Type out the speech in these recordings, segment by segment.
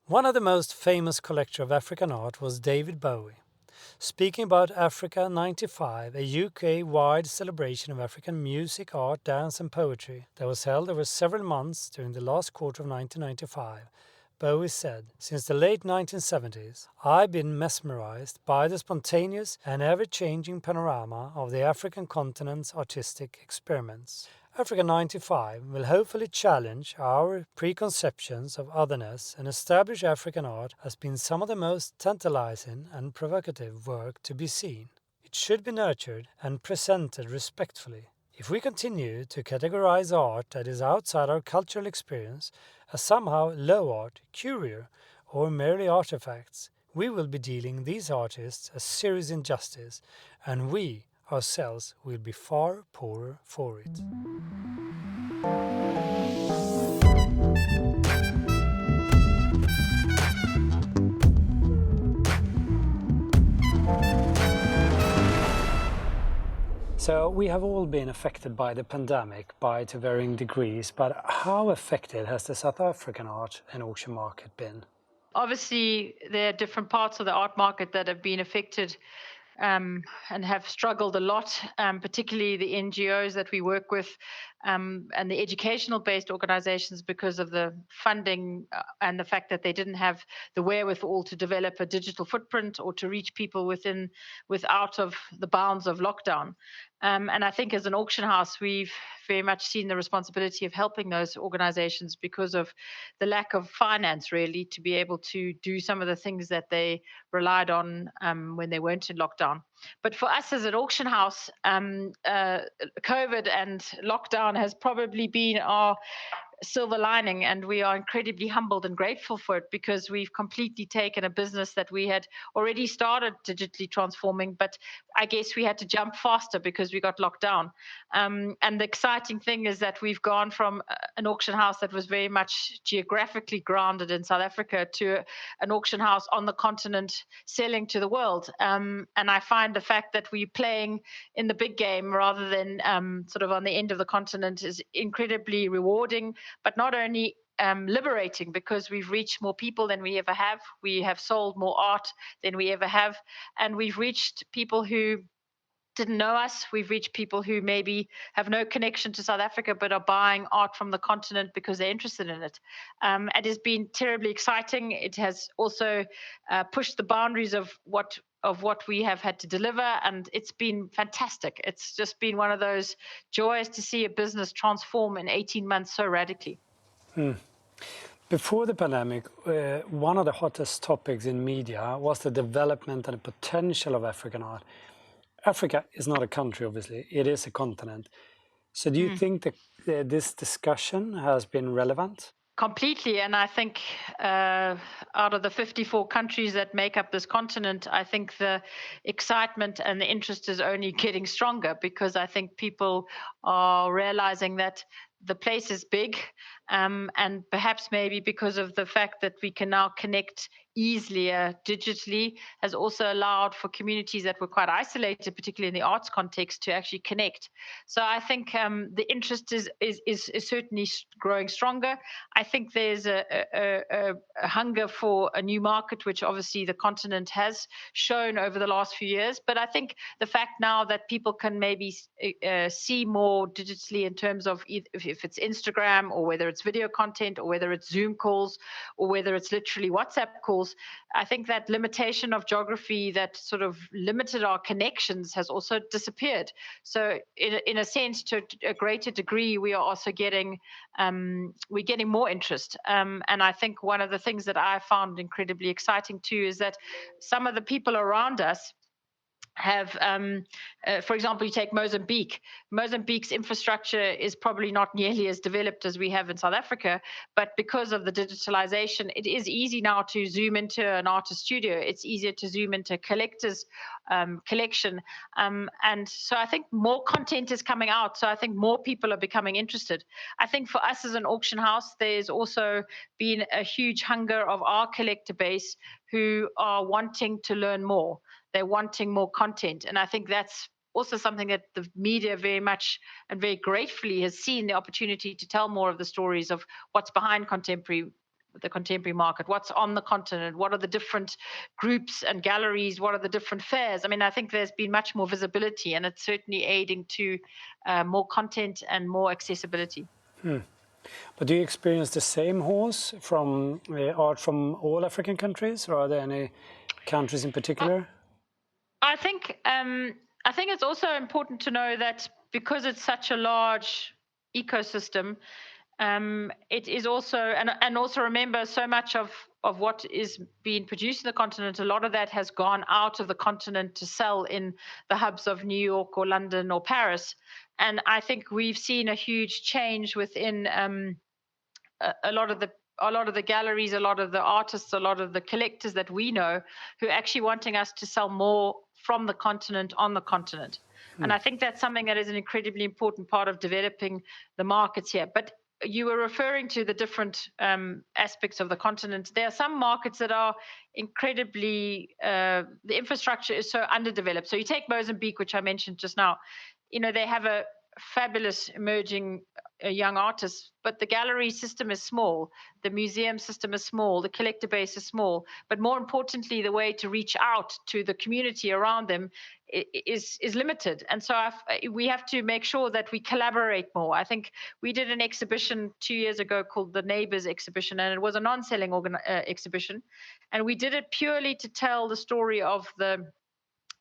One of the most famous collectors of African art was David Bowie. Speaking about Africa 95, a UK-wide celebration of African music, art, dance and poetry that was held over several months during the last quarter of 1995, Bowie said, "Since the late 1970s, I've been mesmerized by the spontaneous and ever-changing panorama of the African continent's artistic experiments. Africa 95 will hopefully challenge our preconceptions of otherness and establish African art as being some of the most tantalizing and provocative work to be seen. It should be nurtured and presented respectfully. If we continue to categorize art that is outside our cultural experience as somehow low art, curio, or merely artifacts, we will be dealing these artists a serious injustice, and we ourselves will be far poorer for it." So we have all been affected by the pandemic to varying degrees, but how affected has the South African art and auction market been? Obviously, there are different parts of the art market that have been affected and have struggled a lot, particularly the NGOs that we work with and the educational based organizations because of the funding and the fact that they didn't have the wherewithal to develop a digital footprint or to reach people without of the bounds of lockdown. And I think as an auction house, we've very much seen the responsibility of helping those organizations because of the lack of finance, really, to be able to do some of the things that they relied on when they weren't in lockdown. But for us as an auction house, COVID and lockdown has probably been our silver lining, and we are incredibly humbled and grateful for it because we've completely taken a business that we had already started digitally transforming, but I guess we had to jump faster because we got locked down. And the exciting thing is that we've gone from an auction house that was very much geographically grounded in South Africa to an auction house on the continent selling to the world. And I find the fact that we're playing in the big game rather than sort of on the end of the continent is incredibly rewarding, but not only liberating because we've reached more people than we ever have. We have sold more art than we ever have. And we've reached people who didn't know us. We've reached people who maybe have no connection to South Africa but are buying art from the continent because they're interested in it. It has been terribly exciting. It has also pushed the boundaries of what we have had to deliver, and it's been fantastic. It's just been one of those joys to see a business transform in 18 months so radically. Before the pandemic, one of the hottest topics in media was the development and the potential of African art. Africa is not a country, obviously, it is a continent. So do you think that this discussion has been relevant? Completely. And I think out of the 54 countries that make up this continent, I think the excitement and the interest is only getting stronger because I think people are realizing that the place is big. And perhaps maybe because of the fact that we can now connect easily digitally has also allowed for communities that were quite isolated, particularly in the arts context, to actually connect. So I think the interest is certainly growing stronger. I think there's a hunger for a new market, which obviously the continent has shown over the last few years. But I think the fact now that people can maybe see more digitally in terms of if it's Instagram or whether it's video content or whether it's Zoom calls or whether it's literally WhatsApp calls, I think that limitation of geography that sort of limited our connections has also disappeared. So in a sense, to a greater degree, we are also getting more interest. And I think one of the things that I found incredibly exciting too is that some of the people around us have, for example, you take Mozambique. Mozambique's infrastructure is probably not nearly as developed as we have in South Africa, but because of the digitalization, it is easy now to zoom into an artist studio. It's easier to zoom into a collector's collection. And so I think more content is coming out. So I think more people are becoming interested. I think for us as an auction house, there's also been a huge hunger of our collector base who are wanting to learn more. They're wanting more content. And I think that's also something that the media very much and very gratefully has seen the opportunity to tell more of the stories of what's behind contemporary the contemporary market, what's on the continent, what are the different groups and galleries, what are the different fairs. I mean, I think there's been much more visibility, and it's certainly aiding to more content and more accessibility. But do you experience the same halls from art from all African countries, or are there any countries in particular? I think it's also important to know that because it's such a large ecosystem, it is also, and also remember, so much of what is being produced in the continent, a lot of that has gone out of the continent to sell in the hubs of New York or London or Paris. And I think we've seen a huge change within a lot of the galleries, a lot of the artists, a lot of the collectors that we know, who are actually wanting us to sell more from the continent on the continent. And I think that's something that is an incredibly important part of developing the markets here. But you were referring to the different aspects of the continent. There are some markets that are incredibly, the infrastructure is so underdeveloped. So you take Mozambique, which I mentioned just now. They have a fabulous emerging young artists, but the gallery system is small, the museum system is small, the collector base is small, but more importantly, the way to reach out to the community around them is limited. And so we have to make sure that we collaborate more. I think we did an exhibition 2 years ago called the Neighbors exhibition, and it was a non-selling exhibition, and we did it purely to tell the story of the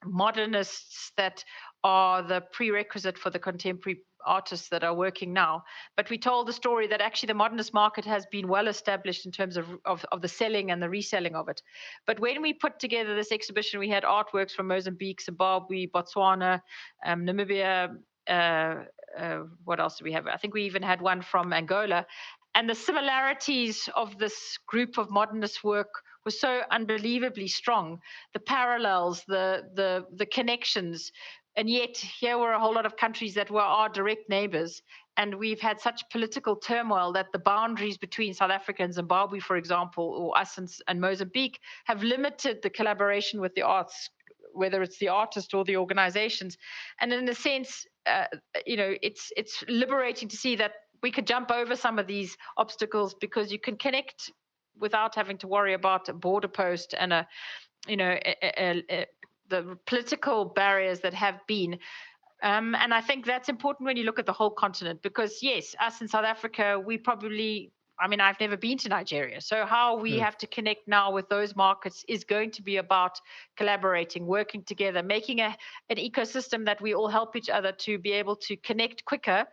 modernists that are the prerequisite for the contemporary artists that are working now. But we told the story that actually the modernist market has been well established in terms of the selling and the reselling of it. But when we put together this exhibition, we had artworks from Mozambique, Zimbabwe, Botswana, Namibia. What else do we have? I think we even had one from Angola. And the similarities of this group of modernist work was so unbelievably strong. The parallels, the connections, and yet here were a whole lot of countries that were our direct neighbors. And we've had such political turmoil that the boundaries between South Africa and Zimbabwe, for example, or us and Mozambique, have limited the collaboration with the arts, whether it's the artist or the organizations. And in a sense, it's liberating to see that we could jump over some of these obstacles because you can connect without having to worry about a border post and the political barriers that have been. And I think that's important when you look at the whole continent, because yes, us in South Africa, I've never been to Nigeria. So how we have to connect now with those markets is going to be about collaborating, working together, making an ecosystem that we all help each other to be able to connect quicker.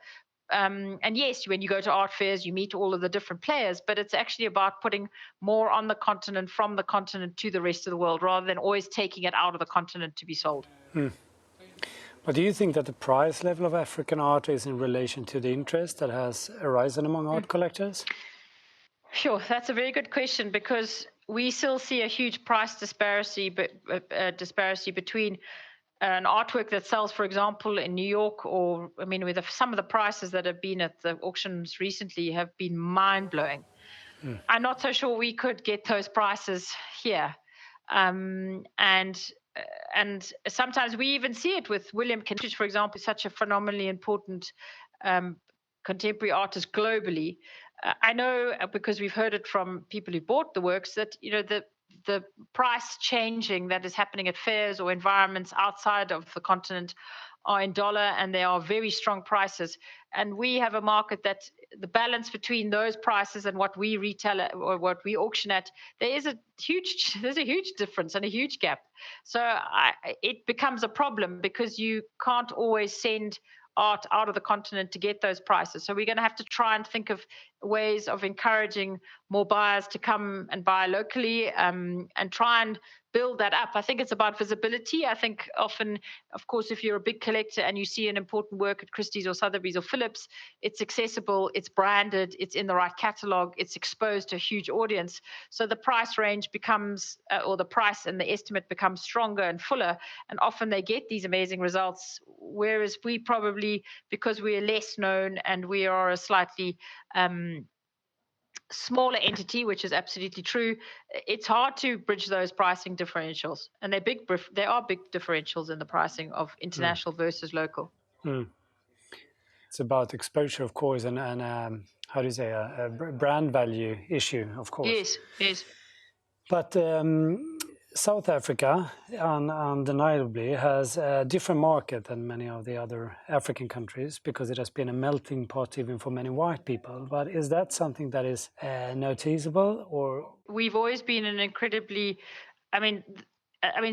And yes, when you go to art fairs, you meet all of the different players, but it's actually about putting more on the continent, from the continent to the rest of the world, rather than always taking it out of the continent to be sold. But do you think that the price level of African art is in relation to the interest that has arisen among art collectors? Sure, that's a very good question, because we still see a huge price disparity between an artwork that sells, for example, in New York, or with some of the prices that have been at the auctions recently have been mind-blowing. I'm not so sure we could get those prices here. And sometimes we even see it with William Kentridge, for example, such a phenomenally important contemporary artist globally. I know, because we've heard it from people who bought the works, that the price changing that is happening at fairs or environments outside of the continent are in dollar, and they are very strong prices. And we have a market that the balance between those prices and what we retail at, or what we auction at, there's a huge difference and a huge gap. So it becomes a problem, because you can't always send art out of the continent to get those prices. So we're going to have to try and think of ways of encouraging more buyers to come and buy locally, and try and build that up. I think it's about visibility. I think often, of course, if you're a big collector and you see an important work at Christie's or Sotheby's or Phillips, it's accessible, it's branded, it's in the right catalog, it's exposed to a huge audience. So the price range becomes, or the price and the estimate becomes stronger and fuller, and often they get these amazing results. Whereas we probably, because we are less known and we are a slightly smaller entity, which is absolutely true, it's hard to bridge those pricing differentials, and there are big differentials in the pricing of international versus local. It's about exposure, of course, and how do you say, a brand value issue, of course. Yes, yes. But South Africa undeniably has a different market than many of the other African countries because it has been a melting pot even for many white people. But is that something that is noticeable, or? We've always been an incredibly, I mean,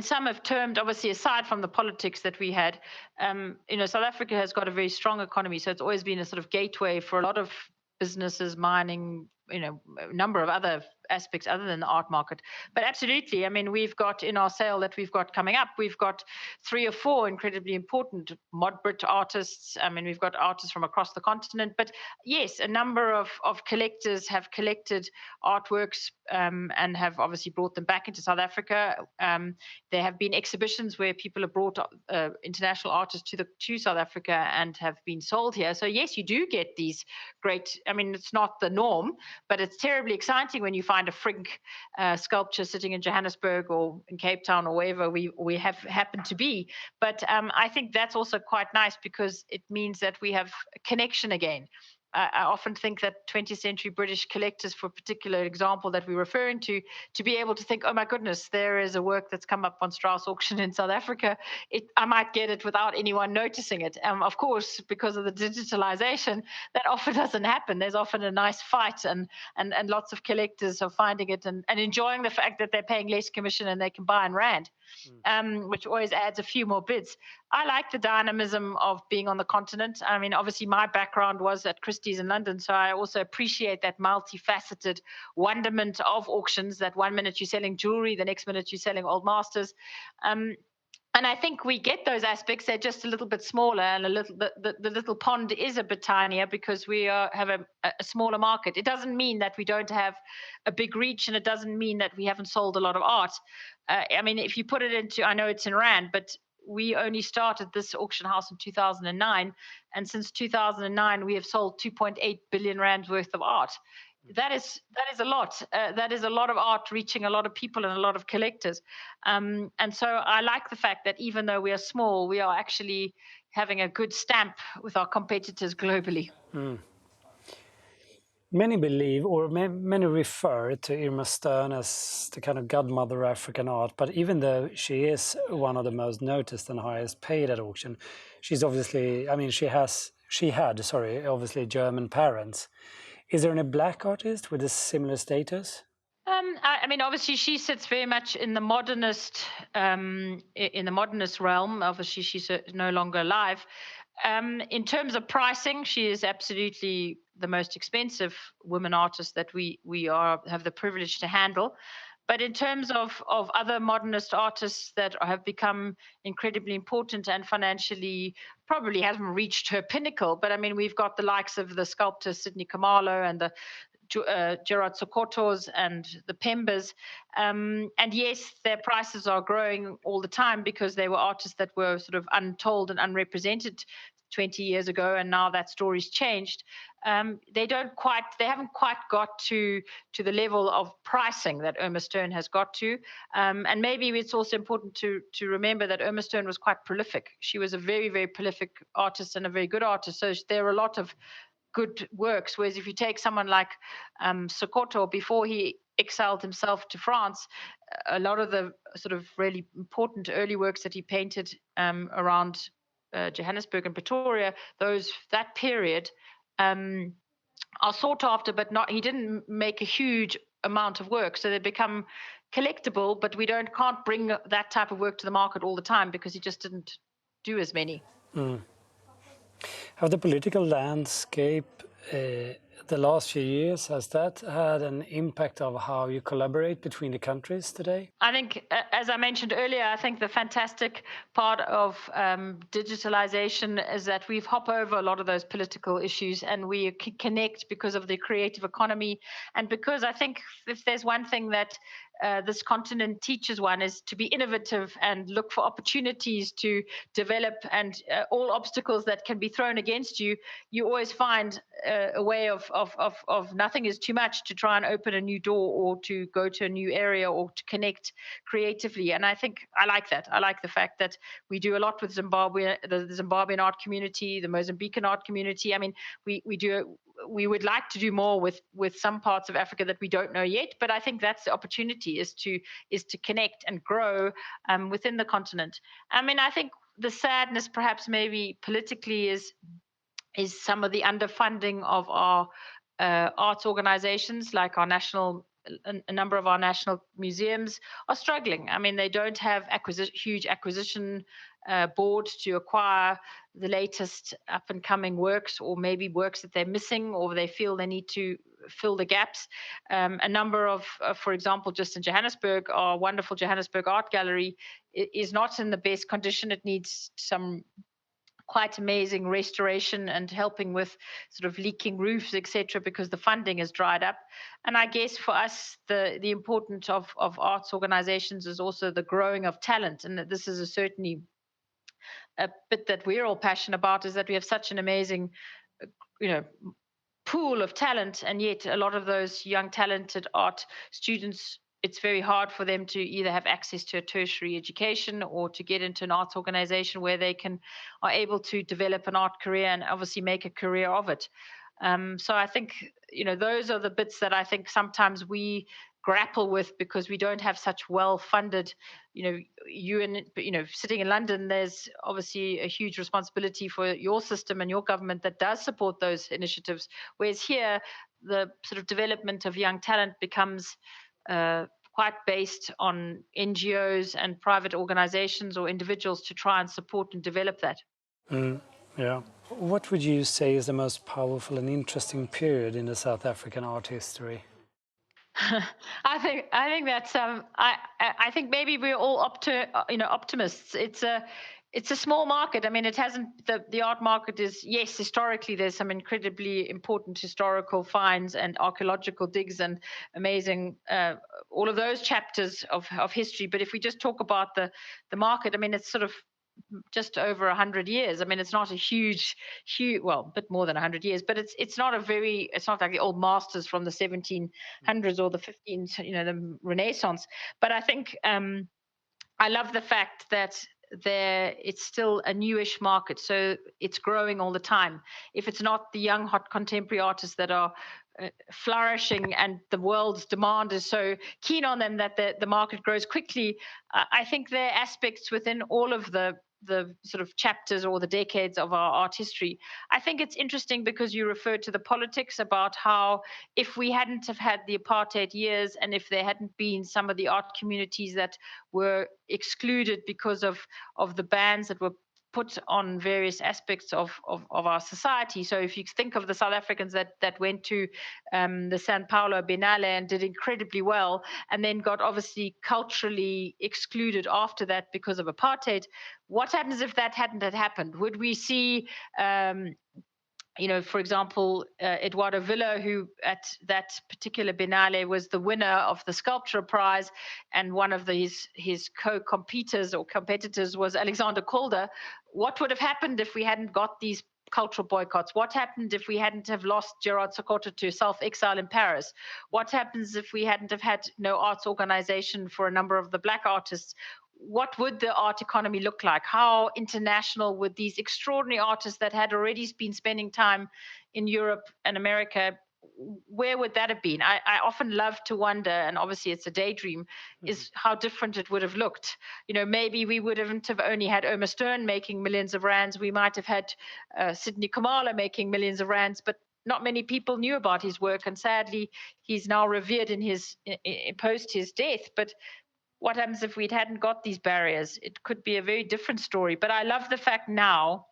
some have termed, obviously, aside from the politics that we had, South Africa has got a very strong economy, so it's always been a sort of gateway for a lot of businesses, mining, a number of other aspects other than the art market. But absolutely, I mean, we've got in our sale that we've got coming up, we've got 3 or 4 incredibly important Modbrit artists. I mean, we've got artists from across the continent, but yes, a number of collectors have collected artworks and have obviously brought them back into South Africa. There have been exhibitions where people have brought international artists to South Africa and have been sold here. So yes, you do get these great. I mean, it's not the norm, but it's terribly exciting when you find a Frink sculpture sitting in Johannesburg or in Cape Town or wherever we have happened to be. But I think that's also quite nice because it means that we have a connection again. I often think that 20th century British collectors, for a particular example that we're referring to be able to think, oh my goodness, there is a work that's come up on Strauss auction in South Africa. I might get it without anyone noticing it. Of course, because of the digitalization, that often doesn't happen. There's often a nice fight, and lots of collectors are finding it and enjoying the fact that they're paying less commission and they can buy in rand. Which always adds a few more bids. I like the dynamism of being on the continent. I mean, obviously, my background was at Christie's in London, so I also appreciate that multifaceted wonderment of auctions. That one minute you're selling jewelry, the next minute you're selling old masters. And I think we get those aspects. They're just a little bit smaller, and the little pond is a bit tinier because we have a smaller market. It doesn't mean that we don't have a big reach, and it doesn't mean that we haven't sold a lot of art. I mean, if you put it into, I know it's in rand, but we only started this auction house in 2009, and since 2009 we have sold 2.8 billion rand worth of art. That is a lot. That is a lot of art reaching a lot of people and a lot of collectors. And so I like the fact that even though we are small, we are actually having a good stamp with our competitors globally. Many believe, or many refer to Irma Stern as the kind of godmother of African art, but even though she is one of the most noticed and highest paid at auction, she's obviously, I mean, she had, obviously German parents. Is there any black artist with a similar status? I mean, obviously, she sits very much in the modernist realm. Obviously, she's no longer alive. In terms of pricing, she is absolutely the most expensive women artist that we have the privilege to handle. But in terms of other modernist artists that have become incredibly important and financially probably haven't reached her pinnacle, but I mean, we've got the likes of the sculptor Sidney Kamalo and the Gerard Sokotos and the Pembas. And yes, their prices are growing all the time because they were artists that were sort of untold and unrepresented 20 years ago, and now that story's changed. They haven't quite got to the level of pricing that Irma Stern has got to. And maybe it's also important to remember that Irma Stern was quite prolific. She was a very, very prolific artist and a very good artist. So there are a lot of good works. Whereas if you take someone like Sokoto, before he exiled himself to France, a lot of the sort of really important early works that he painted around Johannesburg and Pretoria, that period, are sought after, but not. He didn't make a huge amount of work, so they become collectible. But we can't bring that type of work to the market all the time because he just didn't do as many. Have the political landscape the last few years, has that had an impact of how you collaborate between the countries today? I think, as I mentioned earlier, I think the fantastic part of digitalization is that we've hopped over a lot of those political issues and we connect because of the creative economy. And because I think if there's one thing that this continent teaches one is to be innovative and look for opportunities to develop, and all obstacles that can be thrown against you, you always find a way of of nothing is too much to try and open a new door or to go to a new area or to connect creatively. And I think I like that. I like the fact that we do a lot with Zimbabwe, the Zimbabwean art community, the Mozambican art community. I mean, we would like to do more with some parts of Africa that we don't know yet, but I think that's the opportunity, is to connect and grow within the continent. I mean, I think the sadness perhaps maybe politically is some of the underfunding of our arts organizations, like our national a number of our national museums are struggling. I mean, they don't have huge acquisition boards to acquire the latest up and coming works, or maybe works that they're missing, or they feel they need to fill the gaps. A number of, for example, just in Johannesburg, our wonderful Johannesburg Art Gallery is not in the best condition. It needs some quite amazing restoration and helping with sort of leaking roofs, etc., because the funding has dried up. And I guess for us, the importance of arts organizations is also the growing of talent. And this is certainly a bit that we're all passionate about, is that we have such an amazing, you know, pool of talent, and yet a lot of those young talented art students, it's very hard for them to either have access to a tertiary education or to get into an arts organization where they are able to develop an art career and obviously make a career of it. So I think, those are the bits that I think sometimes we grapple with, because we don't have such well-funded, sitting in London, there's obviously a huge responsibility for your system and your government that does support those initiatives. Whereas here, the sort of development of young talent becomes quite based on NGOs and private organizations or individuals to try and support and develop that. Yeah. What would you say is the most powerful and interesting period in the South African art history? I think that's I think maybe we're all optimists. It's a small market. I mean, it hasn't the art market is, yes, historically there's some incredibly important historical finds and archaeological digs and amazing all of those chapters of history. But if we just talk about the market, I mean, it's sort of just over 100 years. I mean, it's not a huge, well, a bit more than 100 years, but it's not like the old masters from the 1700s or the 15s, the Renaissance. But I think I love the fact that it's still a newish market, so it's growing all the time. If it's not the young, hot contemporary artists that are flourishing and the world's demand is so keen on them that the market grows quickly, I think there are aspects within all of the sort of chapters or the decades of our art history. I think it's interesting because you referred to the politics about how, if we hadn't have had the apartheid years, and if there hadn't been some of the art communities that were excluded because of the bans that were put on various aspects of our society. So if you think of the South Africans that went to the Sao Paulo Biennale and did incredibly well, and then got obviously culturally excluded after that because of apartheid, what happens if that hadn't had happened? Would we see for example, Eduardo Villa, who at that particular Biennale was the winner of the Sculpture Prize, and one of his co-competitors or competitors was Alexander Calder. What would have happened if we hadn't got these cultural boycotts? What happened if we hadn't have lost Gerard Sokoto to self-exile in Paris? What happens if we hadn't have had no arts organization for a number of the Black artists? What would the art economy look like? How international would these extraordinary artists that had already been spending time in Europe and America, where would that have been? I often love to wonder, and obviously it's a daydream, is how different it would have looked. Maybe we wouldn't have only had Omar Stern making millions of rands. We might have had Sidney Kamala making millions of rands, but not many people knew about his work, and sadly he's now revered in post his death. But what happens if we hadn't got these barriers? It could be a very different story. But I love the fact now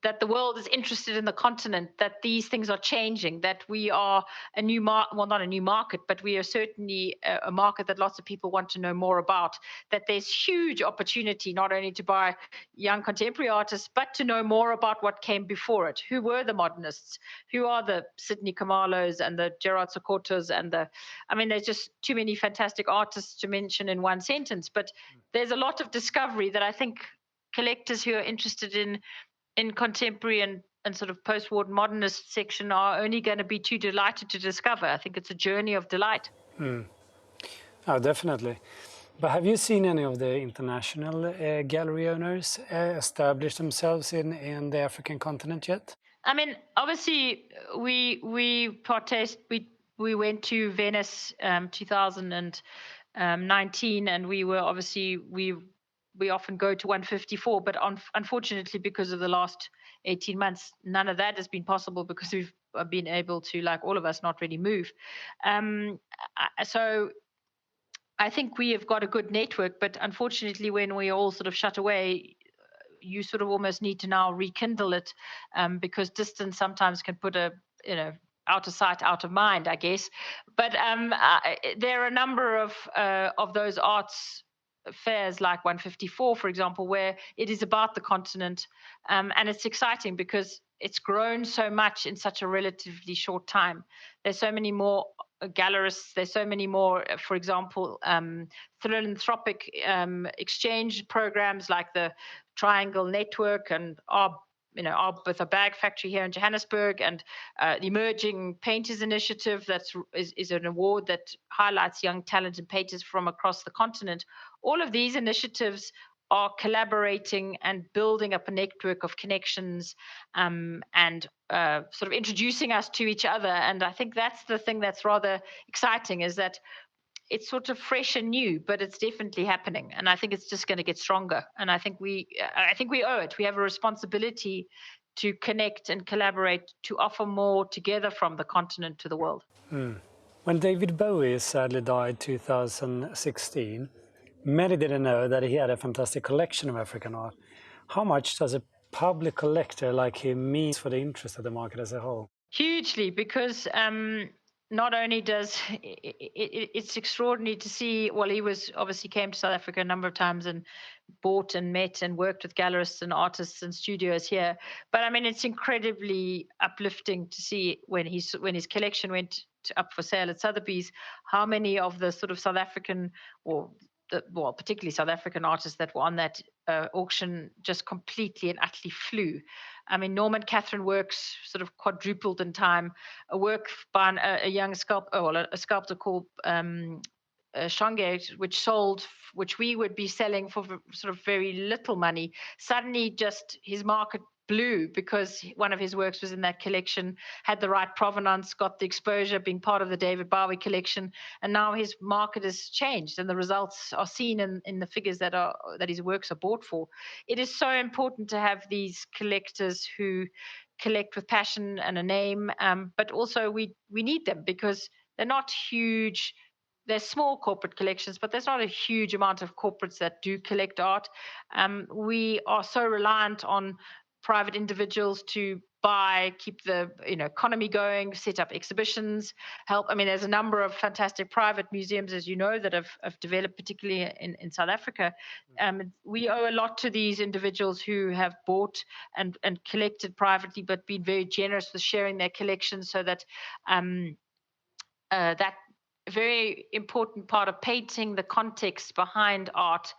that the world is interested in the continent, that these things are changing, that we are a new market, well, not a new market, but we are certainly a market that lots of people want to know more about, that there's huge opportunity not only to buy young contemporary artists, but to know more about what came before it. Who were the modernists? Who are the Sidney Kamalos and the Gerard Sokotos there's just too many fantastic artists to mention in one sentence, but there's a lot of discovery that I think collectors who are interested in contemporary and and sort of post-war modernist section are only going to be too delighted to discover. I think it's a journey of delight. Oh, definitely. But have you seen any of the international gallery owners establish themselves in the African continent yet? I mean, obviously, we went to Venice 2019, and we were obviously we often go to 154, but unfortunately, because of the last 18 months, none of that has been possible because we've been able to, like all of us, not really move. So I think we have got a good network, but unfortunately, when we all sort of shut away, you sort of almost need to now rekindle it, because distance sometimes can put a, out of sight, out of mind, I guess. But there are a number of those arts fairs like 154, for example, where it is about the continent, and it's exciting because it's grown so much in such a relatively short time. There's so many more gallerists. There's so many more, for example, philanthropic exchange programs like the Triangle Network and our with a bag factory here in Johannesburg, and the Emerging Painters Initiative is an award that highlights young talented painters from across the continent. All of these initiatives are collaborating and building up a network of connections, and sort of introducing us to each other. And I think that's the thing that's rather exciting, is that it's sort of fresh and new, but it's definitely happening, and I think it's just going to get stronger. And I think we owe it. We have a responsibility to connect and collaborate to offer more together from the continent to the world. When David Bowie sadly died 2016, many didn't know that he had a fantastic collection of African art. How much does a public collector like him mean for the interest of the market as a whole? Hugely, because not only does it's extraordinary to see. Well, he was obviously came to South Africa a number of times and bought and met and worked with gallerists and artists and studios here. But I mean, it's incredibly uplifting to see when his collection went up for sale at Sotheby's, how many of the sort of South African, or particularly South African artists that were on that auction just completely and utterly flew. I mean, Norman Catherine works sort of quadrupled in time. A work by a young sculptor, a sculptor called Shongate, which we would be selling for sort of very little money. Suddenly, just his market blew because one of his works was in that collection, had the right provenance, got the exposure, being part of the David Bowie collection, and now his market has changed, and the results are seen in the figures that his works are bought for. It is so important to have these collectors who collect with passion and a name, but also we need them because they're not huge. There's small corporate collections, but there's not a huge amount of corporates that do collect art. We are so reliant on private individuals to buy, keep the economy going, set up exhibitions, help. I mean, there's a number of fantastic private museums, as you know, that have developed, particularly in South Africa. We owe a lot to these individuals who have bought and collected privately, but been very generous with sharing their collections, so that that very important part of painting the context behind art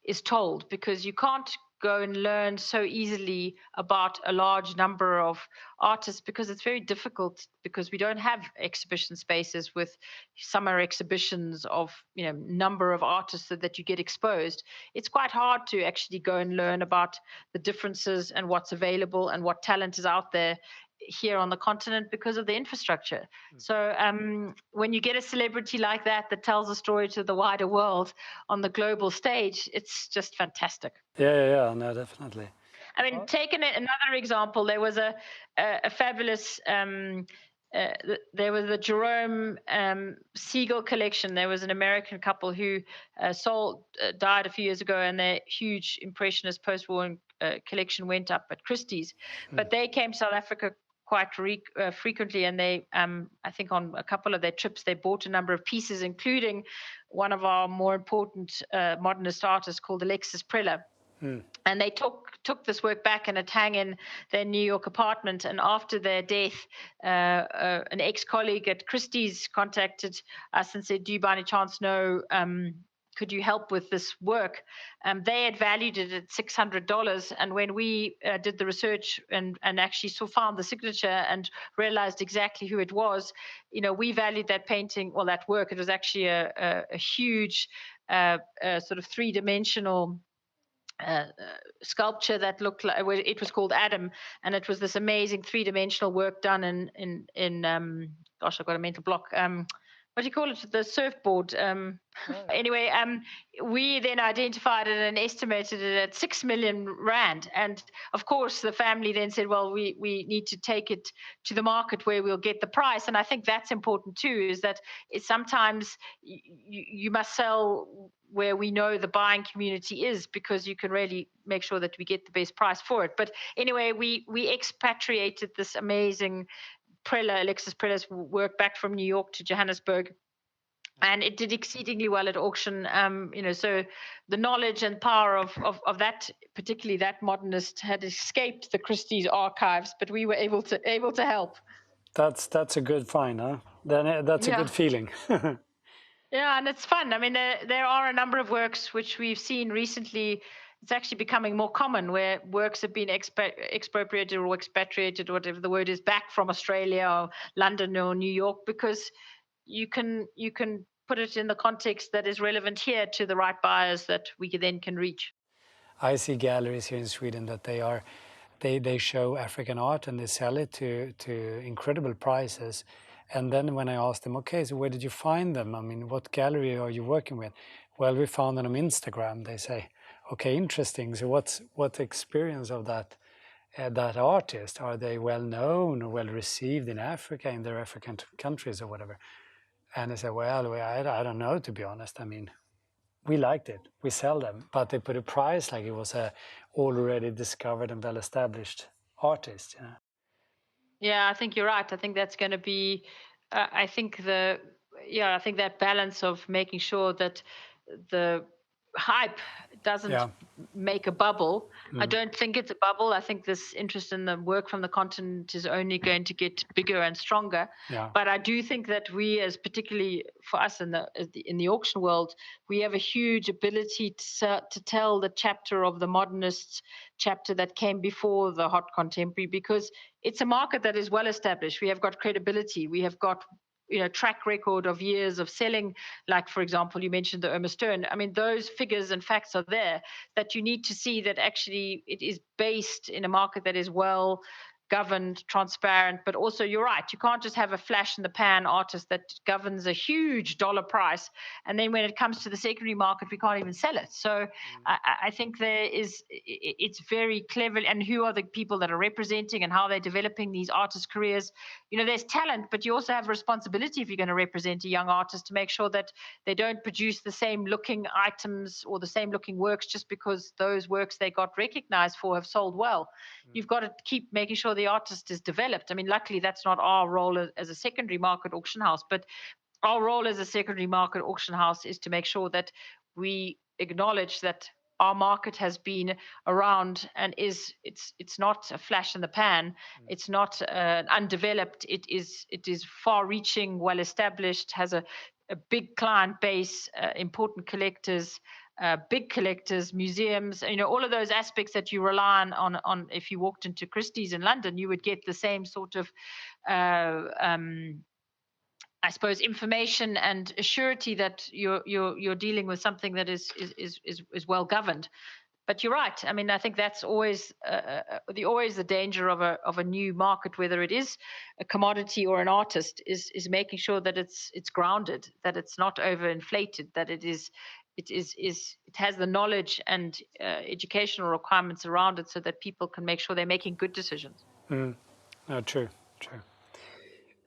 is told, because you can't go and learn so easily about a large number of artists, because it's very difficult, because we don't have exhibition spaces with summer exhibitions of number of artists that you get exposed. It's quite hard to actually go and learn about the differences and what's available and what talent is out there here on the continent because of the infrastructure. So when you get a celebrity like that tells a story to the wider world on the global stage, it's just fantastic. Yeah, no, definitely. I mean, taking another example, there was a fabulous. There was the Jerome Seagull Collection. There was an American couple who died a few years ago, and their huge impressionist post-war collection went up at Christie's. But they came to South Africa quite frequently, and they, I think, on a couple of their trips, they bought a number of pieces, including one of our more important modernist artists called Alexis Preller. And they took this work back and it hung in their New York apartment. And after their death, an ex-colleague at Christie's contacted us and said, "Do you by any chance know could you help with this work? They had valued it at $600, and when we did the research and actually found the signature and realized exactly who it was, we valued that painting, well, that work. It was actually a huge sort of three-dimensional sculpture that looked like, it was called Adam, and it was this amazing three-dimensional work done in gosh, I've got a mental block. What do you call it? The surfboard. Anyway, we then identified it and estimated it at 6 million rand. And of course, the family then said, well, we need to take it to the market where we'll get the price. And I think that's important too, is that sometimes you must sell where we know the buying community is, because you can really make sure that we get the best price for it. But anyway, we expatriated this amazing Alexis Preller's work back from New York to Johannesburg, and it did exceedingly well at auction. So the knowledge and power of that, particularly that modernist, had escaped the Christie's archives, but we were able to help. That's a good find, huh? Then that's a good feeling. Yeah, and it's fun. I mean, there are a number of works which we've seen recently. It's actually becoming more common, where works have been expropriated or expatriated, whatever the word is, back from Australia or London or New York, because you can put it in the context that is relevant here to the right buyers that we then can reach. I see galleries here in Sweden that they show African art and they sell it to incredible prices. And then when I ask them, okay, so where did you find them? I mean, what gallery are you working with? Well, we found them on Instagram. They say, okay, interesting. So what's the experience of that artist? Are they well known or well received in Africa, in their African countries or whatever? And I say, well, I don't know, to be honest. I mean, we liked it. We sell them, but they put a price like it was a already discovered and well-established artist. Yeah, I think you're right. I think that's going to be, I think that balance of making sure that the hype doesn't make a bubble. I don't think it's a bubble. I think this interest in the work from the continent is only going to get bigger and stronger. But I do think that we, as particularly for us in the auction world, we have a huge ability to tell the chapter of the modernists chapter that came before the hot contemporary, because it's a market that is well established. We have got credibility. We have got track record of years of selling. Like, for example, you mentioned the Irma Stern. I mean, those figures and facts are there, that you need to see that actually it is based in a market that is well governed, transparent. But also, you're right, you can't just have a flash in the pan artist that governs a huge dollar price, and then when it comes to the secondary market, we can't even sell it. So I think it's very clever. And who are the people that are representing and how they're developing these artists' careers? There's talent, but you also have a responsibility, if you're going to represent a young artist, to make sure that they don't produce the same looking items or the same looking works just because those works they got recognized for have sold well. You've got to keep making sure the artist is developed. I mean, luckily, that's not our role as a secondary market auction house, but our role as a secondary market auction house is to make sure that we acknowledge that our market has been around and it's not a flash in the pan. It's not undeveloped. It is far-reaching, well-established, has a big client base, important collectors, big collectors, museums, all of those aspects that you rely on. If you walked into Christie's in London, you would get the same sort of I suppose information and surety that you're dealing with something that is well governed. But you're right. I mean, I think that's always the danger of a new market, whether it is a commodity or an artist, is making sure that it's grounded, that it's not overinflated, that it has the knowledge and educational requirements around it, so that people can make sure they're making good decisions. No, true.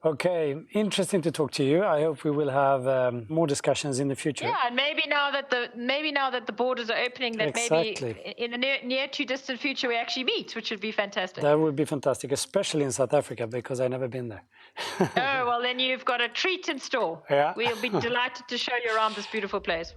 Okay, interesting to talk to you. I hope we will have more discussions in the future. Yeah, and maybe now that the borders are opening, that maybe in the near to distant future we actually meet, which would be fantastic. That would be fantastic, especially in South Africa, because I've never been there. Oh, well, then you've got a treat in store. Yeah. We'll be delighted to show you around this beautiful place.